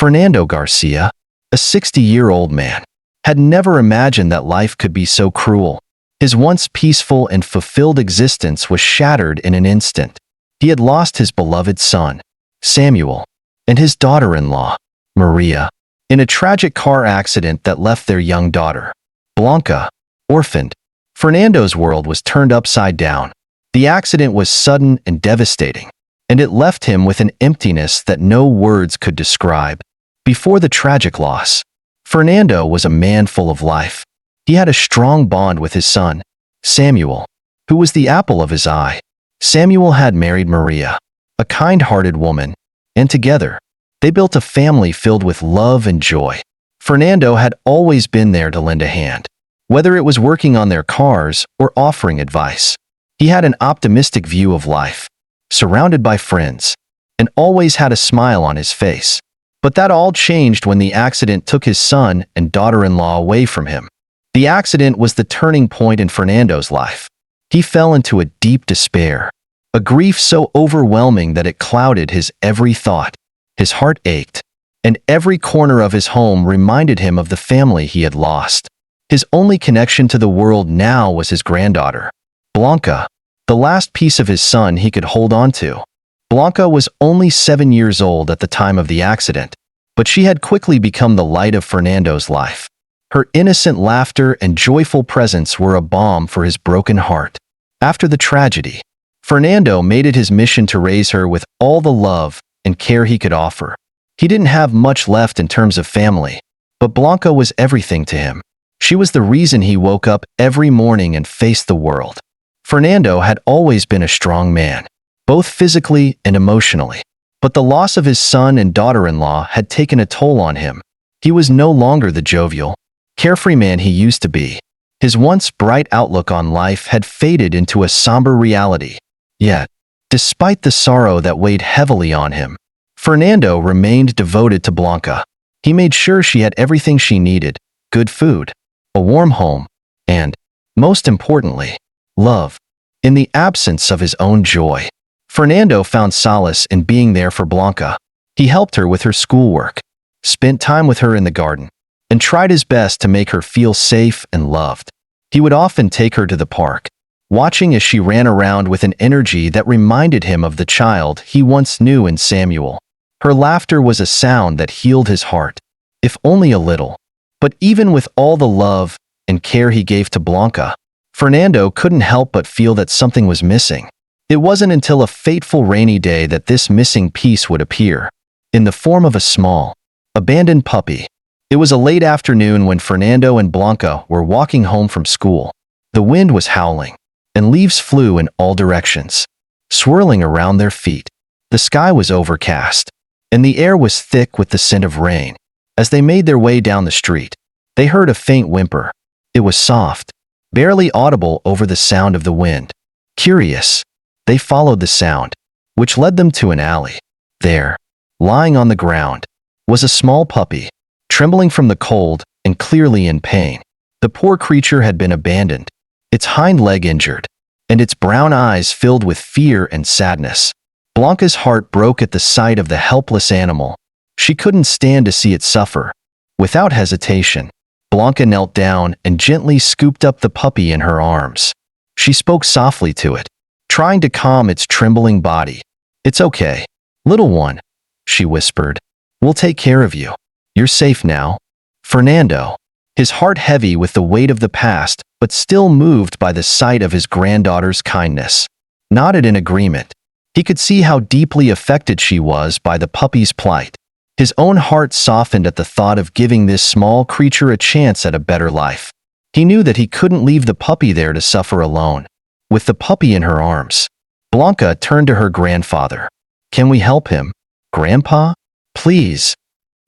Fernando Garcia, a 60-year-old man, had never imagined that life could be so cruel. His once peaceful and fulfilled existence was shattered in an instant. He had lost his beloved son, Samuel, and his daughter-in-law, Maria, in a tragic car accident that left their young daughter, Blanca, orphaned. Fernando's world was turned upside down. The accident was sudden and devastating, and it left him with an emptiness that no words could describe. Before the tragic loss, Fernando was a man full of life. He had a strong bond with his son, Samuel, who was the apple of his eye. Samuel had married Maria, a kind-hearted woman, and together, they built a family filled with love and joy. Fernando had always been there to lend a hand, whether it was working on their cars or offering advice. He had an optimistic view of life, surrounded by friends, and always had a smile on his face. But that all changed when the accident took his son and daughter-in-law away from him. The accident was the turning point in Fernando's life. He fell into a deep despair, a grief so overwhelming that it clouded his every thought. His heart ached, and every corner of his home reminded him of the family he had lost. His only connection to the world now was his granddaughter, Blanca, the last piece of his son he could hold on to. Blanca was only 7 years old at the time of the accident, but she had quickly become the light of Fernando's life. Her innocent laughter and joyful presence were a balm for his broken heart. After the tragedy, Fernando made it his mission to raise her with all the love and care he could offer. He didn't have much left in terms of family, but Blanca was everything to him. She was the reason he woke up every morning and faced the world. Fernando had always been a strong man, both physically and emotionally, but the loss of his son and daughter-in-law had taken a toll on him. He was no longer the jovial, carefree man he used to be. His once bright outlook on life had faded into a somber reality. Yet, despite the sorrow that weighed heavily on him, Fernando remained devoted to Blanca. He made sure she had everything she needed: good food, a warm home, and, most importantly, love. In the absence of his own joy, Fernando found solace in being there for Blanca. He helped her with her schoolwork, spent time with her in the garden, and tried his best to make her feel safe and loved. He would often take her to the park, watching as she ran around with an energy that reminded him of the child he once knew in Samuel. Her laughter was a sound that healed his heart, if only a little. But even with all the love and care he gave to Blanca, Fernando couldn't help but feel that something was missing. It wasn't until a fateful rainy day that this missing piece would appear, in the form of a small, abandoned puppy. It was a late afternoon when Fernando and Blanca were walking home from school. The wind was howling, and leaves flew in all directions, swirling around their feet. The sky was overcast, and the air was thick with the scent of rain. As they made their way down the street, they heard a faint whimper. It was soft, barely audible over the sound of the wind. Curious, they followed the sound, which led them to an alley. There, lying on the ground, was a small puppy, trembling from the cold and clearly in pain. The poor creature had been abandoned, its hind leg injured, and its brown eyes filled with fear and sadness. Blanca's heart broke at the sight of the helpless animal. She couldn't stand to see it suffer. Without hesitation, Blanca knelt down and gently scooped up the puppy in her arms. She spoke softly to it, trying to calm its trembling body. "It's okay, little one," she whispered. "We'll take care of you. You're safe now." Fernando, his heart heavy with the weight of the past, but still moved by the sight of his granddaughter's kindness, nodded in agreement. He could see how deeply affected she was by the puppy's plight. His own heart softened at the thought of giving this small creature a chance at a better life. He knew that he couldn't leave the puppy there to suffer alone. With the puppy in her arms, Blanca turned to her grandfather. "Can we help him, Grandpa? Please."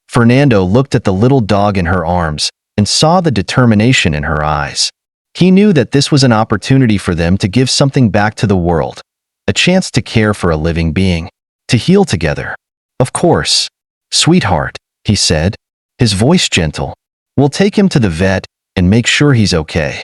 Fernando looked at the little dog in her arms and saw the determination in her eyes. He knew that this was an opportunity for them to give something back to the world, a chance to care for a living being, to heal together. "Of course, sweetheart," he said, his voice gentle. "We'll take him to the vet and make sure he's okay."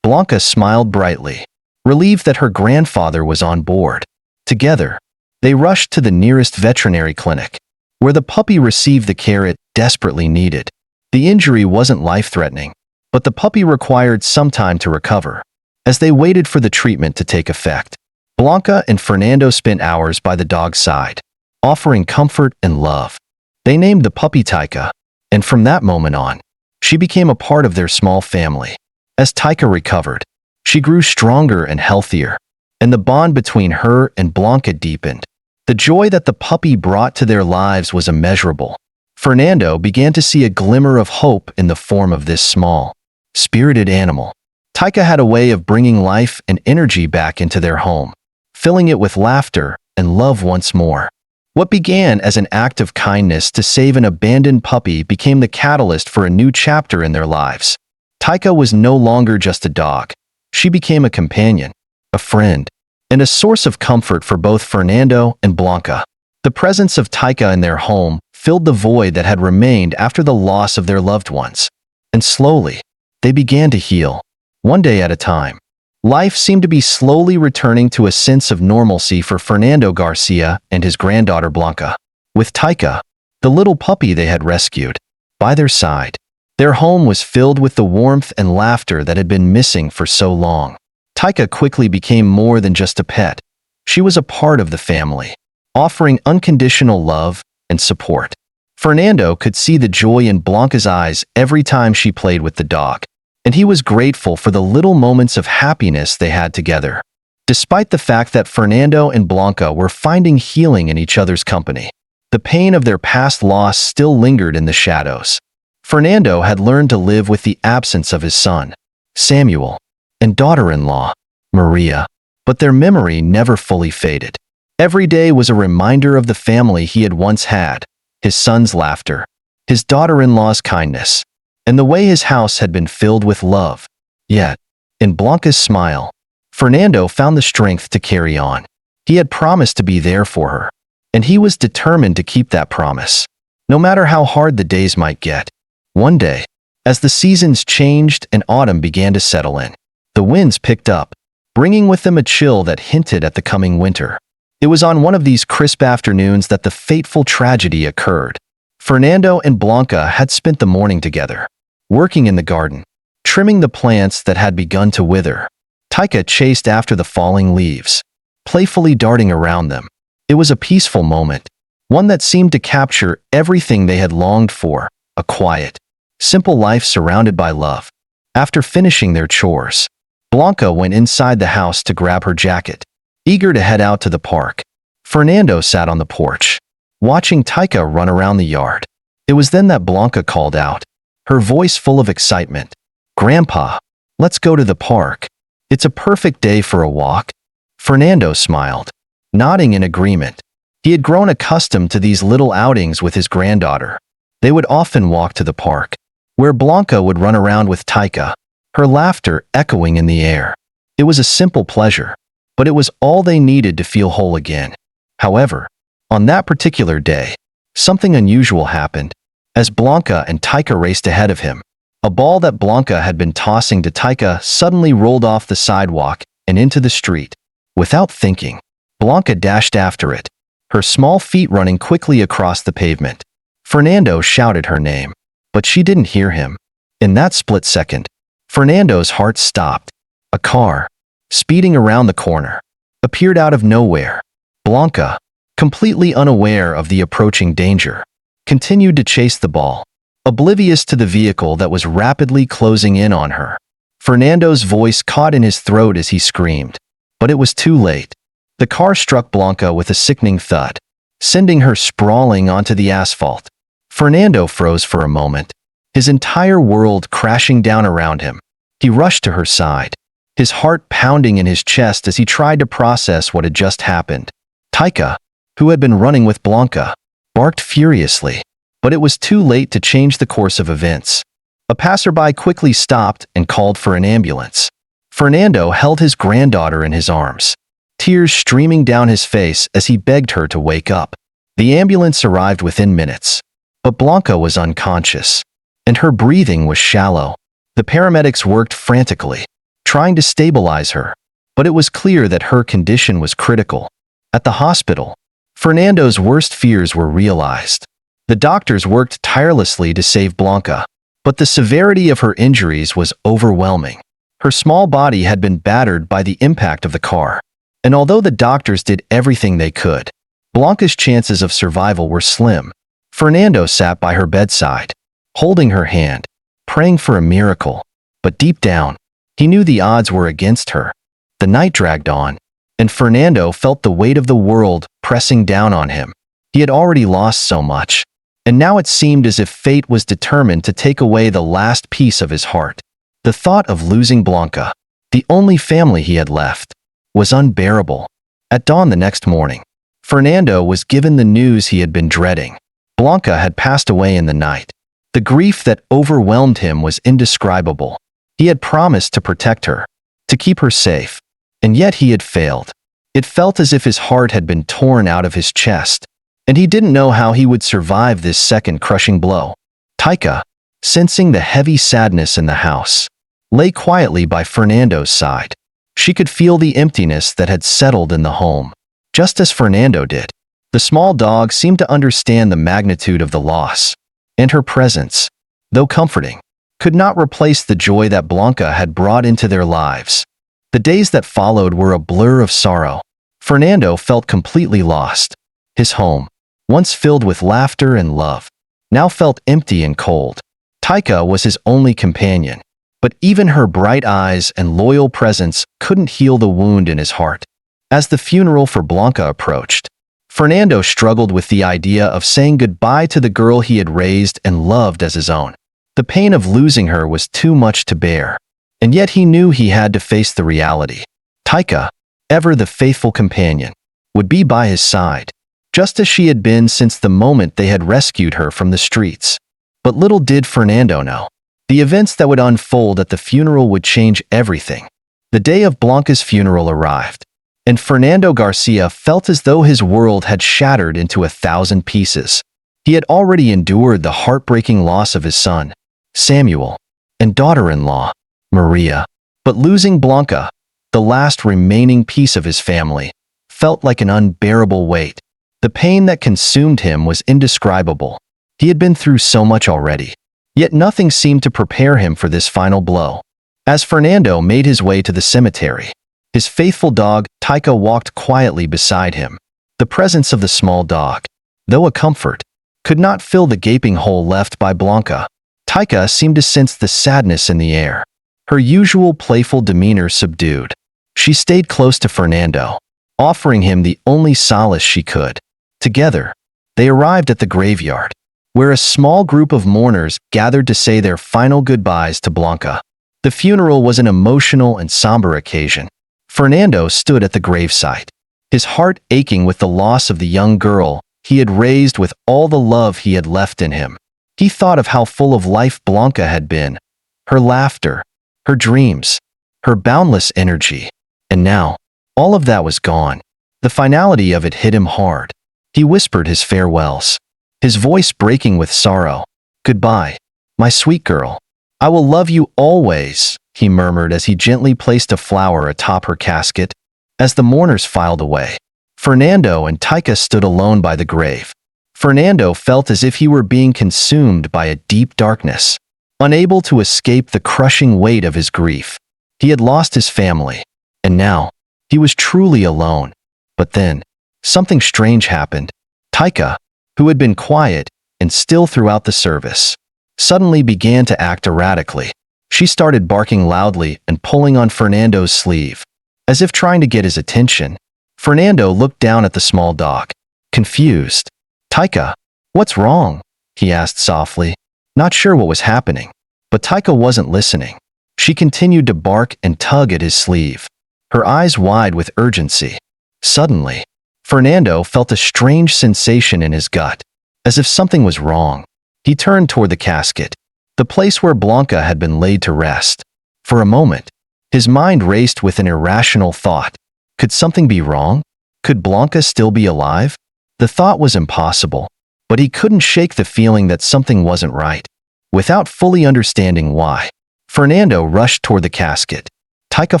Blanca smiled brightly, relieved that her grandfather was on board. Together, they rushed to the nearest veterinary clinic. where the puppy received the care it desperately needed. The injury wasn't life-threatening, but the puppy required some time to recover. As they waited for the treatment to take effect, Blanca and Fernando spent hours by the dog's side, offering comfort and love. They named the puppy Taika, and from that moment on, she became a part of their small family. As Taika recovered, she grew stronger and healthier, and the bond between her and Blanca deepened. The joy that the puppy brought to their lives was immeasurable. Fernando began to see a glimmer of hope in the form of this small, spirited animal. Taika had a way of bringing life and energy back into their home, filling it with laughter and love once more. What began as an act of kindness to save an abandoned puppy became the catalyst for a new chapter in their lives. Taika was no longer just a dog. She became a companion, a friend, and a source of comfort for both Fernando and Blanca. The presence of Taika in their home filled the void that had remained after the loss of their loved ones. And slowly, they began to heal, one day at a time. Life seemed to be slowly returning to a sense of normalcy for Fernando Garcia and his granddaughter Blanca. With Taika, the little puppy they had rescued, by their side, their home was filled with the warmth and laughter that had been missing for so long. Taika quickly became more than just a pet. She was a part of the family, offering unconditional love and support. Fernando could see the joy in Blanca's eyes every time she played with the dog, and he was grateful for the little moments of happiness they had together. Despite the fact that Fernando and Blanca were finding healing in each other's company, the pain of their past loss still lingered in the shadows. Fernando had learned to live with the absence of his son, Samuel, and daughter-in-law, Maria, but their memory never fully faded. Every day was a reminder of the family he had once had, his son's laughter, his daughter-in-law's kindness, and the way his house had been filled with love. Yet, in Blanca's smile, Fernando found the strength to carry on. He had promised to be there for her, and he was determined to keep that promise, no matter how hard the days might get. One day, as the seasons changed and autumn began to settle in, the winds picked up, bringing with them a chill that hinted at the coming winter. It was on one of these crisp afternoons that the fateful tragedy occurred. Fernando and Blanca had spent the morning together, working in the garden, trimming the plants that had begun to wither. Taika chased after the falling leaves, playfully darting around them. It was a peaceful moment, one that seemed to capture everything they had longed for, a quiet, simple life surrounded by love. After finishing their chores, Blanca went inside the house to grab her jacket, eager to head out to the park. Fernando sat on the porch, watching Taika run around the yard. It was then that Blanca called out, her voice full of excitement. "Grandpa, let's go to the park. It's a perfect day for a walk." Fernando smiled, nodding in agreement. He had grown accustomed to these little outings with his granddaughter. They would often walk to the park, where Blanca would run around with Taika, her laughter echoing in the air. It was a simple pleasure, but it was all they needed to feel whole again. However, on that particular day, something unusual happened. As Blanca and Taika raced ahead of him, a ball that Blanca had been tossing to Taika suddenly rolled off the sidewalk and into the street. Without thinking, Blanca dashed after it, her small feet running quickly across the pavement. Fernando shouted her name, but she didn't hear him. In that split second, Fernando's heart stopped. A car, speeding around the corner, appeared out of nowhere. Blanca, completely unaware of the approaching danger, continued to chase the ball, oblivious to the vehicle that was rapidly closing in on her. Fernando's voice caught in his throat as he screamed, but it was too late. The car struck Blanca with a sickening thud, sending her sprawling onto the asphalt. Fernando froze for a moment, his entire world crashing down around him. He rushed to her side, his heart pounding in his chest as he tried to process what had just happened. Taika, who had been running with Blanca, barked furiously, but it was too late to change the course of events. A passerby quickly stopped and called for an ambulance. Fernando held his granddaughter in his arms, tears streaming down his face as he begged her to wake up. The ambulance arrived within minutes, but Blanca was unconscious, and her breathing was shallow. The paramedics worked frantically, trying to stabilize her, but it was clear that her condition was critical. At the hospital, Fernando's worst fears were realized. The doctors worked tirelessly to save Blanca, but the severity of her injuries was overwhelming. Her small body had been battered by the impact of the car, and although the doctors did everything they could, Blanca's chances of survival were slim. Fernando sat by her bedside, holding her hand, praying for a miracle, but deep down, he knew the odds were against her. The night dragged on, and Fernando felt the weight of the world pressing down on him. He had already lost so much, and now it seemed as if fate was determined to take away the last piece of his heart. The thought of losing Blanca, the only family he had left, was unbearable. At dawn the next morning, Fernando was given the news he had been dreading. Blanca had passed away in the night. The grief that overwhelmed him was indescribable. He had promised to protect her, to keep her safe, and yet he had failed. It felt as if his heart had been torn out of his chest, and he didn't know how he would survive this second crushing blow. Taika, sensing the heavy sadness in the house, lay quietly by Fernando's side. She could feel the emptiness that had settled in the home, just as Fernando did. The small dog seemed to understand the magnitude of the loss, and her presence, though comforting, could not replace the joy that Blanca had brought into their lives. The days that followed were a blur of sorrow. Fernando felt completely lost. His home, once filled with laughter and love, now felt empty and cold. Taika was his only companion, but even her bright eyes and loyal presence couldn't heal the wound in his heart. As the funeral for Blanca approached, Fernando struggled with the idea of saying goodbye to the girl he had raised and loved as his own. The pain of losing her was too much to bear, and yet he knew he had to face the reality. Taika, ever the faithful companion, would be by his side, just as she had been since the moment they had rescued her from the streets. But little did Fernando know, the events that would unfold at the funeral would change everything. The day of Blanca's funeral arrived, and Fernando Garcia felt as though his world had shattered into 1,000 pieces. He had already endured the heartbreaking loss of his son, Samuel, and daughter-in-law, Maria. But losing Blanca, the last remaining piece of his family, felt like an unbearable weight. The pain that consumed him was indescribable. He had been through so much already, yet nothing seemed to prepare him for this final blow. As Fernando made his way to the cemetery, his faithful dog, Taika, walked quietly beside him. The presence of the small dog, though a comfort, could not fill the gaping hole left by Blanca. Taika seemed to sense the sadness in the air, her usual playful demeanor subdued. She stayed close to Fernando, offering him the only solace she could. Together, they arrived at the graveyard, where a small group of mourners gathered to say their final goodbyes to Blanca. The funeral was an emotional and somber occasion. Fernando stood at the gravesite, his heart aching with the loss of the young girl he had raised with all the love he had left in him. He thought of how full of life Blanca had been, her laughter, her dreams, her boundless energy, and now, all of that was gone. The finality of it hit him hard. He whispered his farewells, his voice breaking with sorrow. "Goodbye, my sweet girl. I will love you always," he murmured as he gently placed a flower atop her casket. As the mourners filed away, Fernando and Taika stood alone by the grave. Fernando felt as if he were being consumed by a deep darkness, unable to escape the crushing weight of his grief. He had lost his family, and now, he was truly alone. But then, something strange happened. Taika, who had been quiet and still throughout the service, suddenly began to act erratically. She started barking loudly and pulling on Fernando's sleeve, as if trying to get his attention. Fernando looked down at the small dog, confused. "Taika, what's wrong?" he asked softly, not sure what was happening. But Taika wasn't listening. She continued to bark and tug at his sleeve, her eyes wide with urgency. Suddenly, Fernando felt a strange sensation in his gut, as if something was wrong. He turned toward the casket, the place where Blanca had been laid to rest. For a moment, his mind raced with an irrational thought. Could something be wrong? Could Blanca still be alive? The thought was impossible, but he couldn't shake the feeling that something wasn't right. Without fully understanding why, Fernando rushed toward the casket. Taika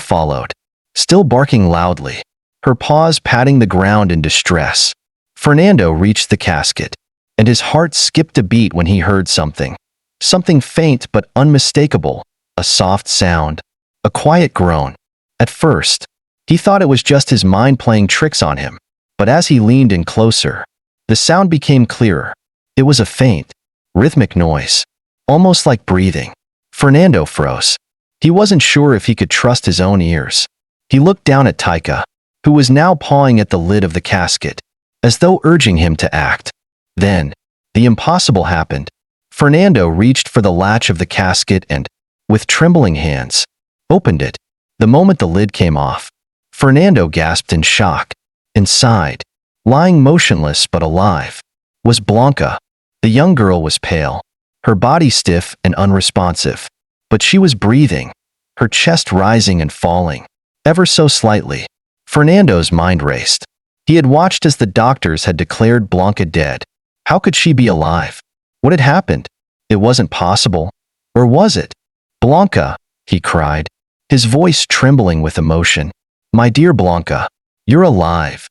followed, still barking loudly, her paws patting the ground in distress. Fernando reached the casket, and his heart skipped a beat when he heard something. Something faint but unmistakable, a soft sound, a quiet groan. At first, he thought it was just his mind playing tricks on him, but as he leaned in closer, the sound became clearer. It was a faint, rhythmic noise, almost like breathing. Fernando froze. He wasn't sure if he could trust his own ears. He looked down at Taika, who was now pawing at the lid of the casket, as though urging him to act. Then, the impossible happened. Fernando reached for the latch of the casket and, with trembling hands, opened it. The moment the lid came off, Fernando gasped in shock. Inside, lying motionless but alive, was Blanca. The young girl was pale, her body stiff and unresponsive, but she was breathing, her chest rising and falling, ever so slightly. Fernando's mind raced. He had watched as the doctors had declared Blanca dead. How could she be alive? What had happened? It wasn't possible. Or was it? Blanca, he cried, his voice trembling with emotion. My dear Blanca, you're alive.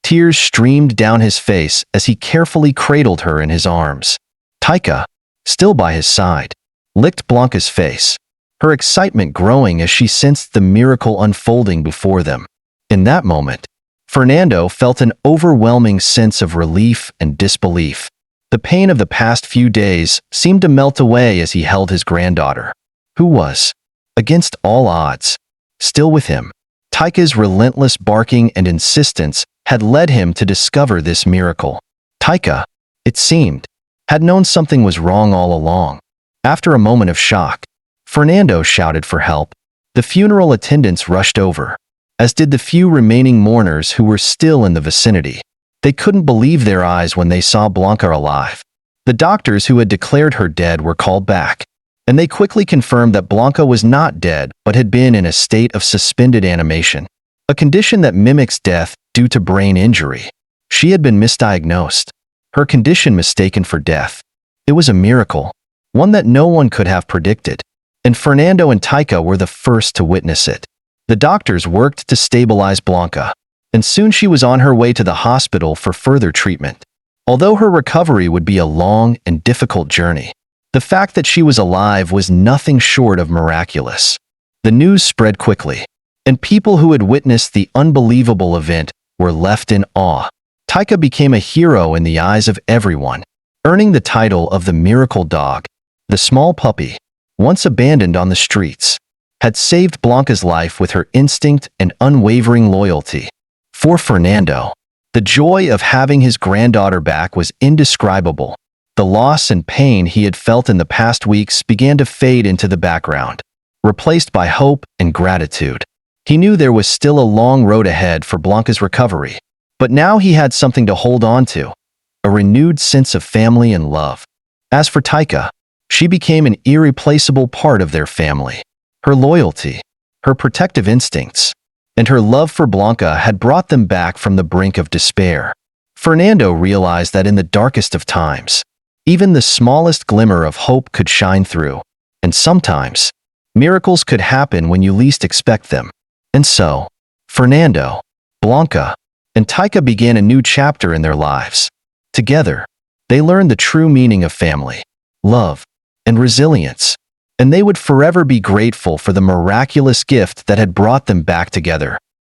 Tears streamed down his face as he carefully cradled her in his arms. Taika, still by his side, licked Blanca's face, her excitement growing as she sensed the miracle unfolding before them. In that moment, Fernando felt an overwhelming sense of relief and disbelief. The pain of the past few days seemed to melt away as he held his granddaughter, who was, against all odds, still with him. Taika's relentless barking and insistence had led him to discover this miracle. Taika, it seemed, had known something was wrong all along. After a moment of shock, Fernando shouted for help. The funeral attendants rushed over, as did the few remaining mourners who were still in the vicinity. They couldn't believe their eyes when they saw Blanca alive. The doctors who had declared her dead were called back, and they quickly confirmed that Blanca was not dead but had been in a state of suspended animation, a condition that mimics death due to brain injury. She had been misdiagnosed, her condition mistaken for death. It was a miracle, one that no one could have predicted, and Fernando and Taika were the first to witness it. The doctors worked to stabilize Blanca, and soon she was on her way to the hospital for further treatment. Although her recovery would be a long and difficult journey, the fact that she was alive was nothing short of miraculous. The news spread quickly, and people who had witnessed the unbelievable event were left in awe. Taika became a hero in the eyes of everyone, earning the title of the miracle dog. The small puppy, once abandoned on the streets, had saved Blanca's life with her instinct and unwavering loyalty. For Fernando, the joy of having his granddaughter back was indescribable. The loss and pain he had felt in the past weeks began to fade into the background, replaced by hope and gratitude. He knew there was still a long road ahead for Blanca's recovery, but now he had something to hold on to, a renewed sense of family and love. As for Taika, she became an irreplaceable part of their family. Her loyalty, her protective instincts, and her love for Blanca had brought them back from the brink of despair. Fernando realized that in the darkest of times, even the smallest glimmer of hope could shine through, and sometimes, miracles could happen when you least expect them. And so, Fernando, Blanca, and Taika began a new chapter in their lives. Together, they learned the true meaning of family, love, and resilience, and they would forever be grateful for the miraculous gift that had brought them back together.